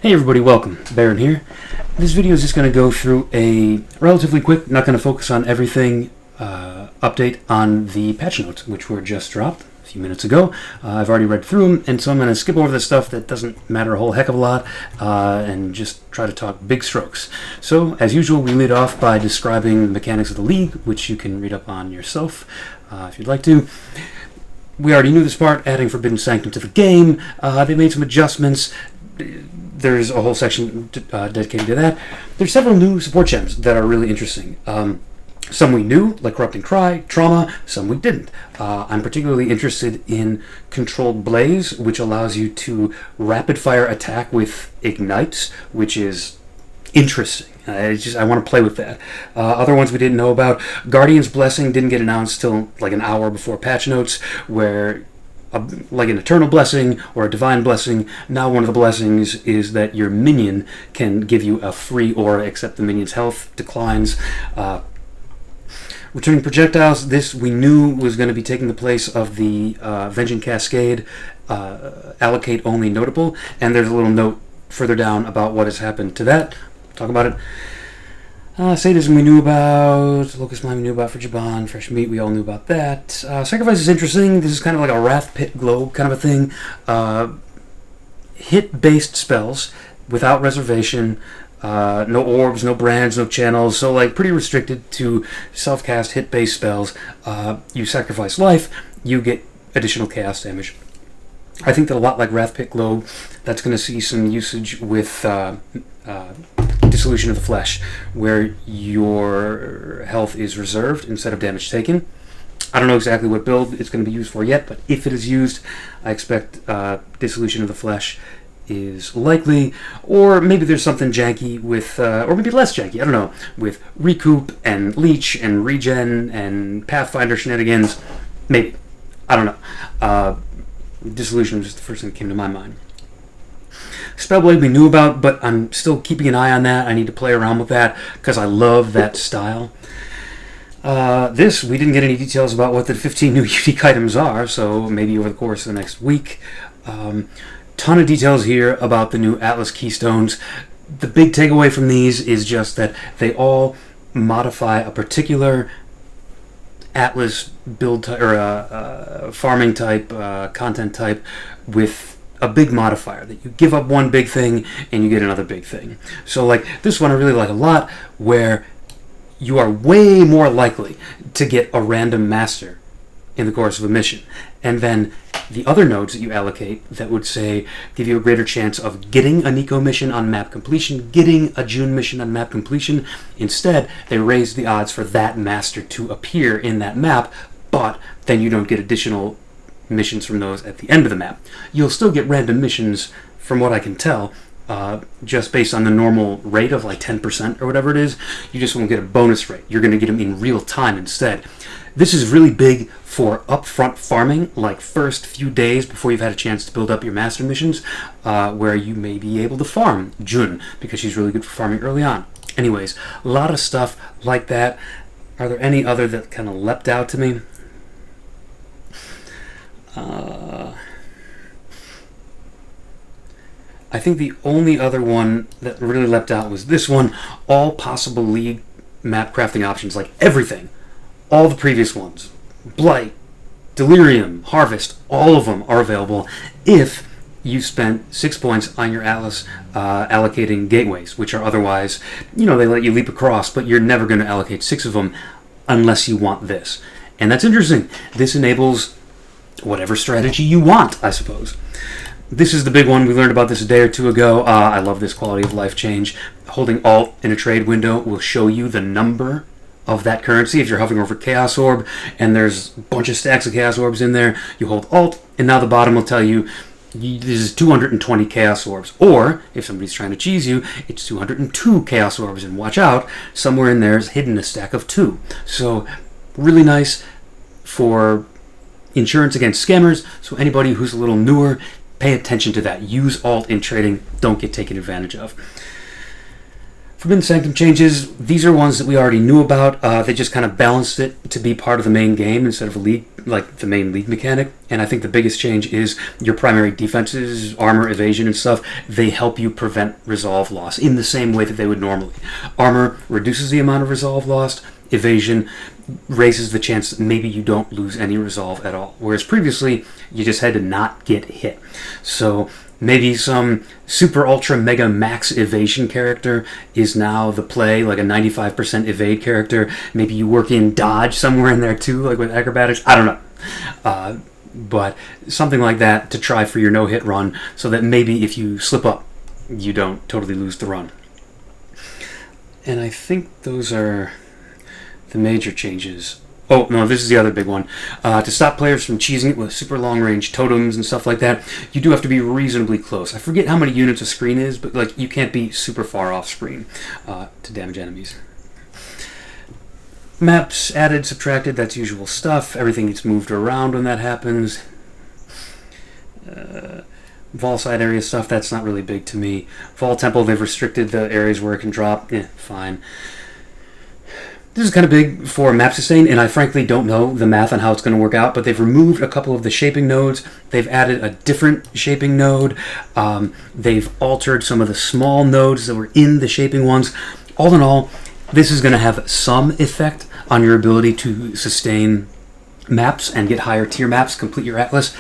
Hey everybody, welcome. Baron here. This video is just going to go through a relatively quick, not going to focus on everything, update on the patch notes, which were just dropped a few minutes ago. I've already read through them, and so I'm going to skip over the stuff that doesn't matter a whole heck of a lot, and just try to talk big strokes. So, as usual, we lead off by describing the mechanics of the league, which you can read up on yourself, if you'd like to. We already knew this part, adding Forbidden Sanctum to the game. They made some adjustments. There's a whole section dedicated to that. There's several new support gems that are really interesting. Some we knew, like Corrupting Cry, Trauma, some we didn't. I'm particularly interested in Controlled Blaze, which allows you to rapid-fire attack with Ignites, which is interesting. I want to play with that. Other ones we didn't know about. Guardian's Blessing didn't get announced till like an hour before patch notes, where like an Eternal Blessing or a Divine Blessing, now one of the blessings is that your minion can give you a free aura except the minion's health declines. Returning Projectiles, this we knew was going to be taking the place of the vention Cascade allocate only notable, and there's a little note further down about what has happened to that. Talk about it. Sadism we knew about, Locust Mine we knew about, Frigid Bond, Fresh Meat we all knew about that. Sacrifice is interesting. This is kind of like a Wrath Pit Globe kind of a thing. Hit-based spells without reservation, no orbs, no brands, no channels, so like pretty restricted to self-cast hit-based spells. You sacrifice life, you get additional chaos damage. I think that a lot like Wrath Pit Globe, that's going to see some usage with Dissolution of the Flesh, where your health is reserved instead of damage taken. I don't know exactly what build it's going to be used for yet, but if it is used, I expect Dissolution of the Flesh is likely, or maybe there's something janky with, or maybe less janky, I don't know, with Recoup and Leech and Regen and Pathfinder shenanigans. Maybe. I don't know. Dissolution was just the first thing that came to my mind. Spellblade we knew about, but I'm still keeping an eye on that. I need to play around with that because I love that style. This, we didn't get any details about what the 15 new unique items are, so maybe over the course of the next week. Ton of details here about the new Atlas Keystones. The big takeaway from these is just that they all modify a particular Atlas build type, or farming type, content type, with a big modifier, that you give up one big thing and you get another big thing. So like this one I really like a lot, where you are way more likely to get a random master in the course of a mission. And then the other nodes that you allocate that would say give you a greater chance of getting a Nico mission on map completion, getting a June mission on map completion. Instead, they raise the odds for that master to appear in that map, but then you don't get additional missions from those at the end of the map. You'll still get random missions, from what I can tell, just based on the normal rate of like 10% or whatever it is. You just won't get a bonus rate. You're going to get them in real time instead. This is really big for upfront farming, like first few days before you've had a chance to build up your master missions, where you may be able to farm Jun, because she's really good for farming early on. Anyways, a lot of stuff like that. Are there any other that kind of leapt out to me? I think the only other one that really leapt out was this one. All possible league map crafting options, like everything. All the previous ones. Blight, Delirium, Harvest, all of them are available if you spent 6 points on your Atlas allocating gateways, which are otherwise, they let you leap across, but you're never going to allocate 6 of them unless you want this. And that's interesting. This enables whatever strategy you want, I suppose. This is the big one. We learned about this a day or two ago. I love this quality of life change. Holding Alt in a trade window will show you the number of that currency. If you're hovering over Chaos Orb and there's a bunch of stacks of Chaos Orbs in there, you hold Alt, and now the bottom will tell you this is 220 Chaos Orbs. Or, if somebody's trying to cheese you, it's 202 Chaos Orbs, and watch out, somewhere in there is hidden a stack of 2. So, really nice for insurance against scammers. So anybody who's a little newer, pay attention to that. Use Alt in trading. Don't get taken advantage of. Forbidden Sanctum changes, these are ones that we already knew about. They just kind of balanced it to be part of the main game instead of a league, like the main league mechanic. And I think the biggest change is your primary defenses, armor, evasion, and stuff. They help you prevent resolve loss in the same way that they would normally. Armor reduces the amount of resolve lost. Evasion raises the chance that maybe you don't lose any resolve at all. Whereas previously, you just had to not get hit. So maybe some super ultra mega max evasion character is now the play, like a 95% evade character. Maybe you work in dodge somewhere in there too, like with acrobatics. I don't know. But something like that to try for your no-hit run so that maybe if you slip up, you don't totally lose the run. And I think those are the major changes. Oh, no, this is the other big one. To stop players from cheesing it with super long-range totems and stuff like that, you do have to be reasonably close. I forget how many units a screen is, but like you can't be super far off screen to damage enemies. Maps added, subtracted, that's usual stuff. Everything gets moved around when that happens. Vol side area stuff, that's not really big to me. Vol Temple, they've restricted the areas where it can drop. Fine. This is kind of big for map sustain, and I frankly don't know the math on how it's going to work out, but they've removed a couple of the shaping nodes. They've added a different shaping node. They've altered some of the small nodes that were in the shaping ones. All in all, this is going to have some effect on your ability to sustain maps and get higher tier maps, complete your atlas.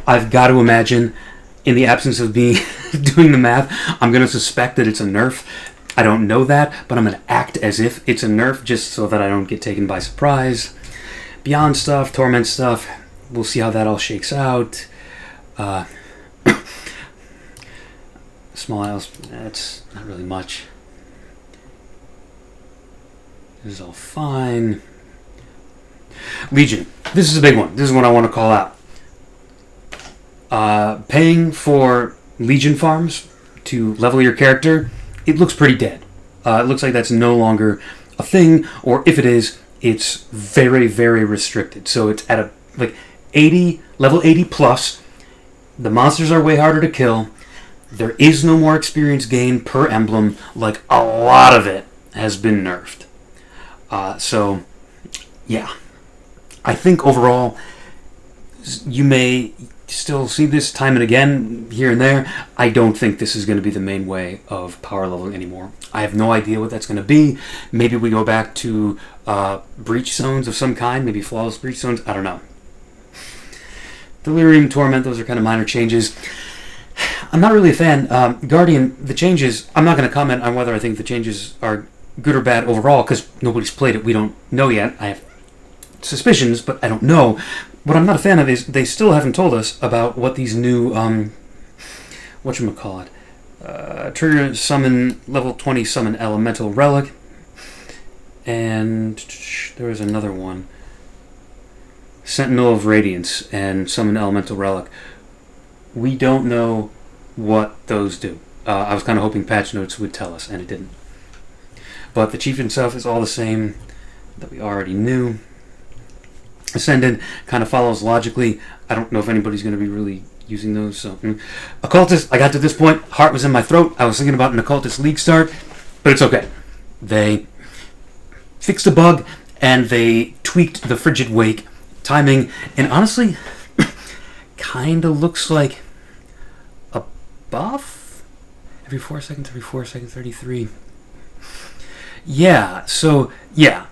I've got to imagine, in the absence of me doing the math, I'm going to suspect that it's a nerf. I don't know that, but I'm going to act as if it's a nerf just so that I don't get taken by surprise. Beyond stuff, Torment stuff, we'll see how that all shakes out. Small isles, that's not really much. This is all fine. Legion, this is a big one. This is one I want to call out. Paying for Legion farms to level your character, it looks pretty dead. It looks like that's no longer a thing, or if it is, it's very, very restricted. So it's at a like 80, level 80 plus. The monsters are way harder to kill. There is no more experience gain per emblem. Like a lot of it has been nerfed. So, yeah. I think overall, you may still see this time and again here and there. I don't think this is going to be the main way of power leveling anymore. I have no idea what that's going to be. Maybe we go back to breach zones of some kind, maybe flawless breach zones. I don't know. Delirium, Torment, those are kind of minor changes. I'm not really a fan. Guardian, the changes, I'm not going to comment on whether I think the changes are good or bad overall because nobody's played it. We don't know yet. I have suspicions, but I don't know. What I'm not a fan of is they still haven't told us about what these new, whatchamacallit, trigger summon, level 20 summon elemental relic, and there was another one, Sentinel of Radiance and summon elemental relic. We don't know what those do. I was kind of hoping patch notes would tell us, and it didn't. But the chieftain stuff is all the same that we already knew. Ascendant kind of follows logically. I don't know if anybody's going to be really using those. So, Occultist, I got to this point, heart was in my throat. I was thinking about an Occultist League start, but it's okay. They fixed a bug, and they tweaked the Frigid Wake timing, and honestly, kind of looks like a buff? Every 4 seconds, 33. Yeah, so, yeah.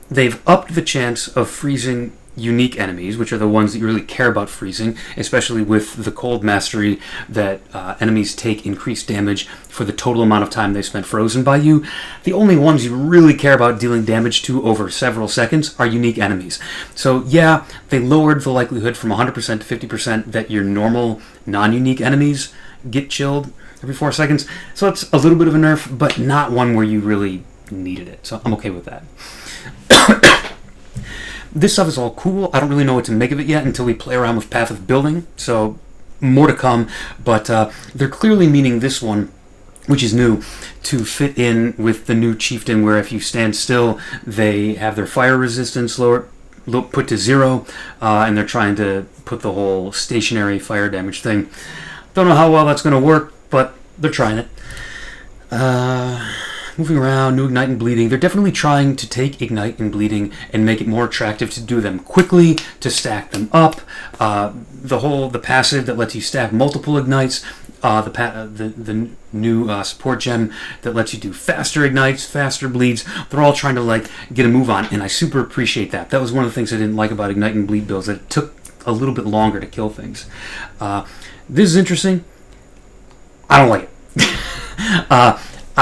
They've upped the chance of freezing unique enemies, which are the ones that you really care about freezing, especially with the cold mastery that enemies take increased damage for the total amount of time they spent frozen by you. The only ones you really care about dealing damage to over several seconds are unique enemies. So yeah, they lowered the likelihood from 100% to 50% that your normal non-unique enemies get chilled every 4 seconds. So it's a little bit of a nerf, but not one where you really needed it. So I'm okay with that. This stuff is all cool. I don't really know what to make of it yet until we play around with Path of Building, so more to come, but they're clearly meaning this one, which is new, to fit in with the new chieftain where if you stand still, they have their fire resistance put to 0, and they're trying to put the whole stationary fire damage thing. Don't know how well that's going to work, but they're trying it. moving around, new Ignite and Bleeding. They're definitely trying to take Ignite and Bleeding and make it more attractive to do them quickly, to stack them up. The passive that lets you stack multiple Ignites. The new support gem that lets you do faster Ignites, faster Bleeds. They're all trying to like get a move on, and I super appreciate that. That was one of the things I didn't like about Ignite and Bleed builds, that it took a little bit longer to kill things. This is interesting. I don't like it.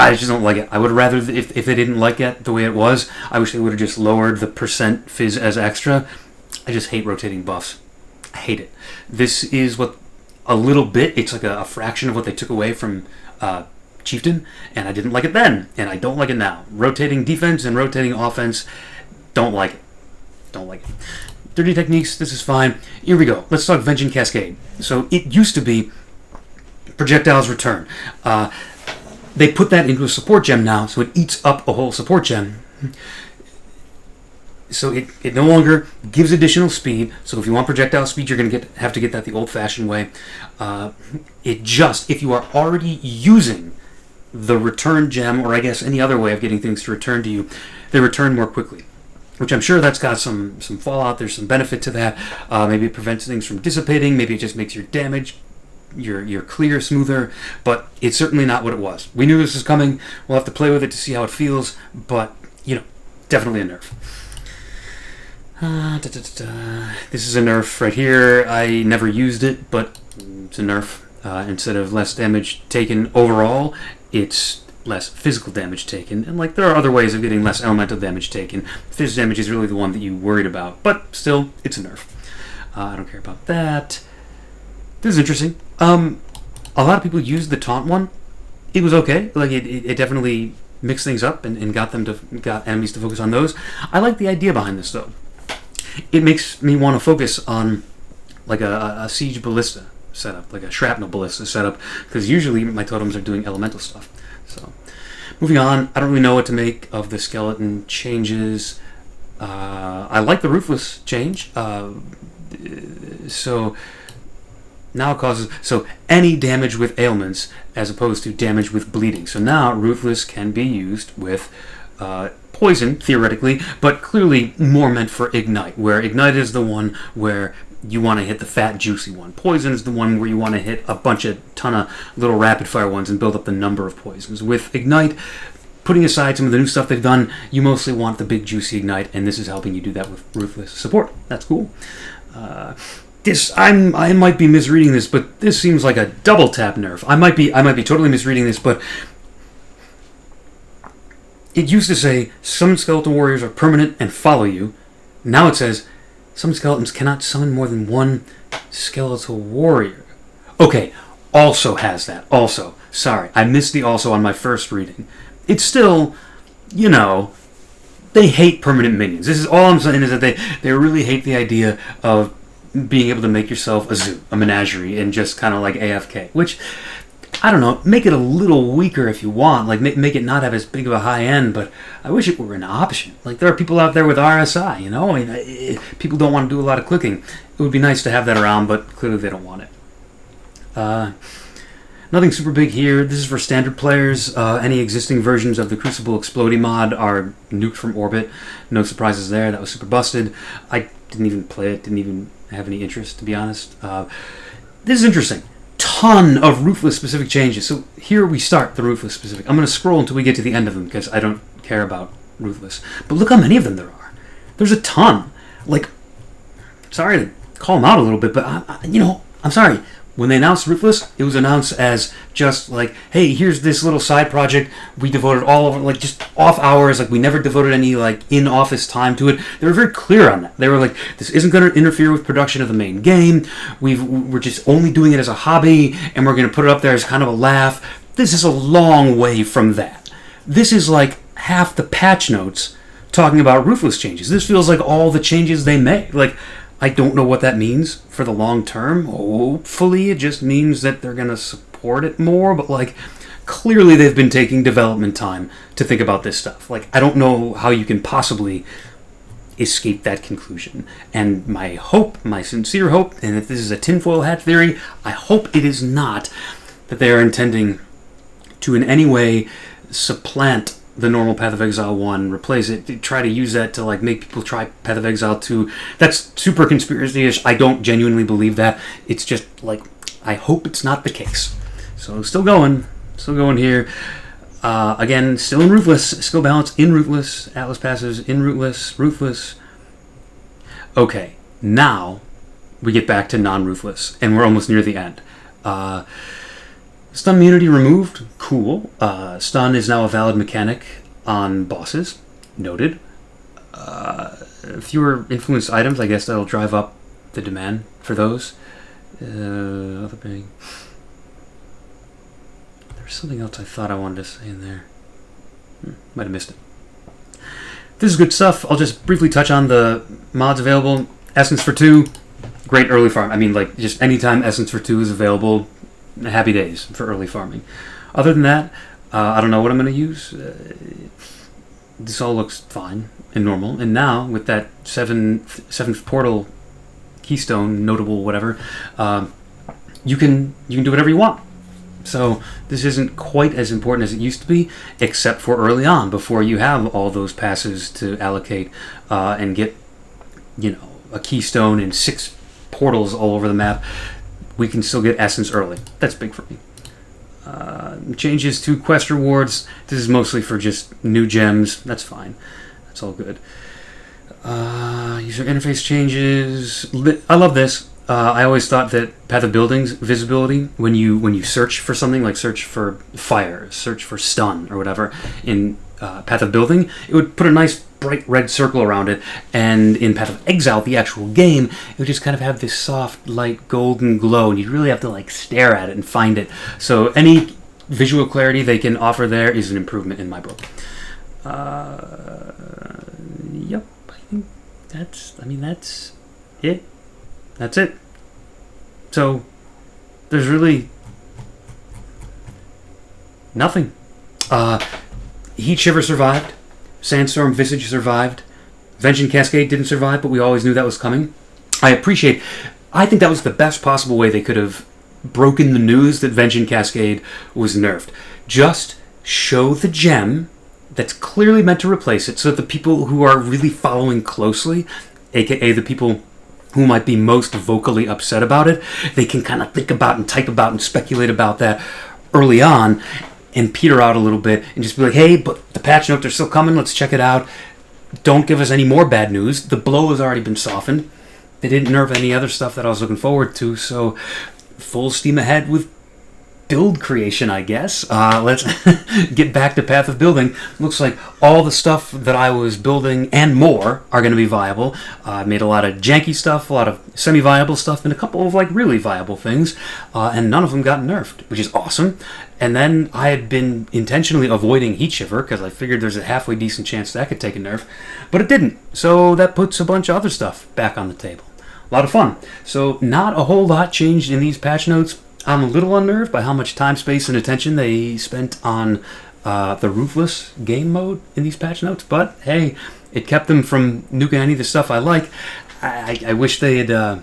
I just don't like it. I would rather, if they didn't like it the way it was, I wish they would have just lowered the percent fizz as extra. I just hate rotating buffs. I hate it. This is what, a little bit, it's like a fraction of what they took away from Chieftain, and I didn't like it then, and I don't like it now. Rotating defense and rotating offense, don't like it. Don't like it. Dirty techniques, this is fine. Here we go. Let's talk Vention Cascade. So it used to be projectiles return. They put that into a support gem now, so it eats up a whole support gem. So it no longer gives additional speed. So if you want projectile speed, you're going to have to get that the old-fashioned way. If you are already using the return gem, or I guess any other way of getting things to return to you, they return more quickly. Which I'm sure that's got some fallout. There's some benefit to that. Maybe it prevents things from dissipating. Maybe it just makes your damage, your clear smoother. But it's certainly not what it was. We knew this was coming. We'll have to play with it to see how it feels. But, definitely a nerf. This is a nerf right here. I never used it, but it's a nerf. Instead of less damage taken overall, it's less physical damage taken. And there are other ways of getting less elemental damage taken. Physical damage is really the one that you worried about, but still, it's a nerf. I don't care about that. This is interesting. A lot of people used the taunt one. It was okay. It definitely mixed things up and got enemies to focus on those. I like the idea behind this though. It makes me want to focus on a siege ballista setup, like a shrapnel ballista setup, because usually my totems are doing elemental stuff. So, moving on, I don't really know what to make of the skeleton changes. I like the Ruthless change. So now it causes any damage with ailments as opposed to damage with bleeding. So now Ruthless can be used with poison, theoretically, but clearly more meant for Ignite, where Ignite is the one where you want to hit the fat, juicy one. Poison is the one where you want to hit a ton of little rapid-fire ones and build up the number of poisons. With Ignite, putting aside some of the new stuff they've done, you mostly want the big, juicy Ignite, and this is helping you do that with Ruthless support. That's cool. I might be misreading this, but this seems like a double tap nerf. I might be totally misreading this, but it used to say some skeleton warriors are permanent and follow you. Now it says some skeletons cannot summon more than one skeletal warrior. Okay, also has that. Also, sorry, I missed the also on my first reading. It's still, they hate permanent minions. This is all I'm saying, is that they really hate the idea of being able to make yourself a zoo, a menagerie, and just kind of like AFK, which, I don't know, make it a little weaker if you want, make it not have as big of a high end, but I wish it were an option. There are people out there with RSI, people don't want to do a lot of clicking. It would be nice to have that around, but clearly they don't want it. Nothing super big here. This is for standard players. Any existing versions of the Crucible Explodey mod are nuked from orbit. No surprises there. That was super busted. I didn't even play it, didn't even have any interest, to be honest. This is interesting. Ton of Ruthless specific changes. So here we start the Ruthless specific. I'm going to scroll until we get to the end of them because I don't care about Ruthless. But look how many of them there are. There's a ton. Sorry to call them out a little bit, but I'm sorry. When they announced Ruthless, it was announced as just hey, here's this little side project. We devoted all of it, just off hours. We never devoted any in-office time to it. They were very clear on that. They were this isn't going to interfere with production of the main game. We're just only doing it as a hobby, and we're going to put it up there as kind of a laugh. This is a long way from that. This is half the patch notes talking about Ruthless changes. This feels like all the changes they made. I don't know what that means for the long term. Hopefully it just means that they're going to support it more, but clearly they've been taking development time to think about this stuff. I don't know how you can possibly escape that conclusion. And my sincere hope, and if this is a tinfoil hat theory, I hope it is not that they are intending to in any way supplant the normal Path of Exile 1, replace it, try to use that to like make people try Path of Exile 2. That's super conspiracy-ish. I don't genuinely believe that. It's just like, I hope it's not the case. So still going here. Again, still in Ruthless, skill balance in Ruthless, Atlas passes in Ruthless. Okay, now we get back to non-Ruthless, and we're almost near the end. Stun immunity removed, cool. Stun is now a valid mechanic on bosses, noted. Fewer influenced items, I guess that'll drive up the demand for those. Other big. There's something else I thought I wanted to say in there. Might have missed it. This is good stuff. I'll just briefly touch on the mods available. Essence for 2, great early farm. I mean, like, just anytime Essence for 2 is available, happy days for early farming. Other than that, I don't know what I'm going to use. This all looks fine and normal. And now, with that seventh portal keystone, notable whatever, you can do whatever you want. So this isn't quite as important as it used to be, except for early on, before you have all those passes to allocate and get, a keystone and 6 portals all over the map. We can still get Essence early. That's big for me. Changes to quest rewards. This is mostly for just new gems. That's fine. That's all good. User interface changes. I love this. I always thought that Path of Building's visibility, when you search for something, like search for fire, search for stun, or whatever, in Path of Building, it would put a nice bright red circle around it, and in Path of Exile, the actual game, it would just kind of have this soft, light, golden glow, and you'd really have to like stare at it and find it. So any visual clarity they can offer there is an improvement in my book. Yep, I think that's it. That's it. So, there's really nothing. Heat Shiver survived. Sandstorm Visage survived. Vention Cascade didn't survive, but we always knew that was coming. I think that was the best possible way they could have broken the news that Vention Cascade was nerfed. Just show the gem that's clearly meant to replace it, so that the people who are really following closely, aka the people who might be most vocally upset about it, they can kind of think about and type about and speculate about that early on and peter out a little bit and just be like, hey, but the patch notes are still coming, let's check it out. Don't give us any more bad news. The blow has already been softened. They didn't nerf any other stuff that I was looking forward to, so full steam ahead with build creation, I guess. Let's get back to Path of Building. Looks like all the stuff that I was building and more are going to be viable. I made a lot of janky stuff, a lot of semi-viable stuff, and a couple of like really viable things, and none of them got nerfed, which is awesome. And then I had been intentionally avoiding Heat Shiver because I figured there's a halfway decent chance that could take a nerf, but it didn't. So that puts a bunch of other stuff back on the table. A lot of fun. So not a whole lot changed in these patch notes. I'm a little unnerved by how much time, space, and attention they spent on the Ruthless game mode in these patch notes, but hey, it kept them from nuking any of the stuff I like. I wish they had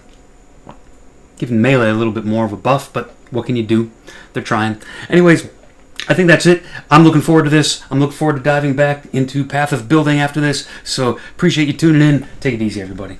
given Melee a little bit more of a buff, but what can you do? They're trying. Anyways, I think that's it. I'm looking forward to this. I'm looking forward to diving back into Path of Building after this, so appreciate you tuning in. Take it easy, everybody.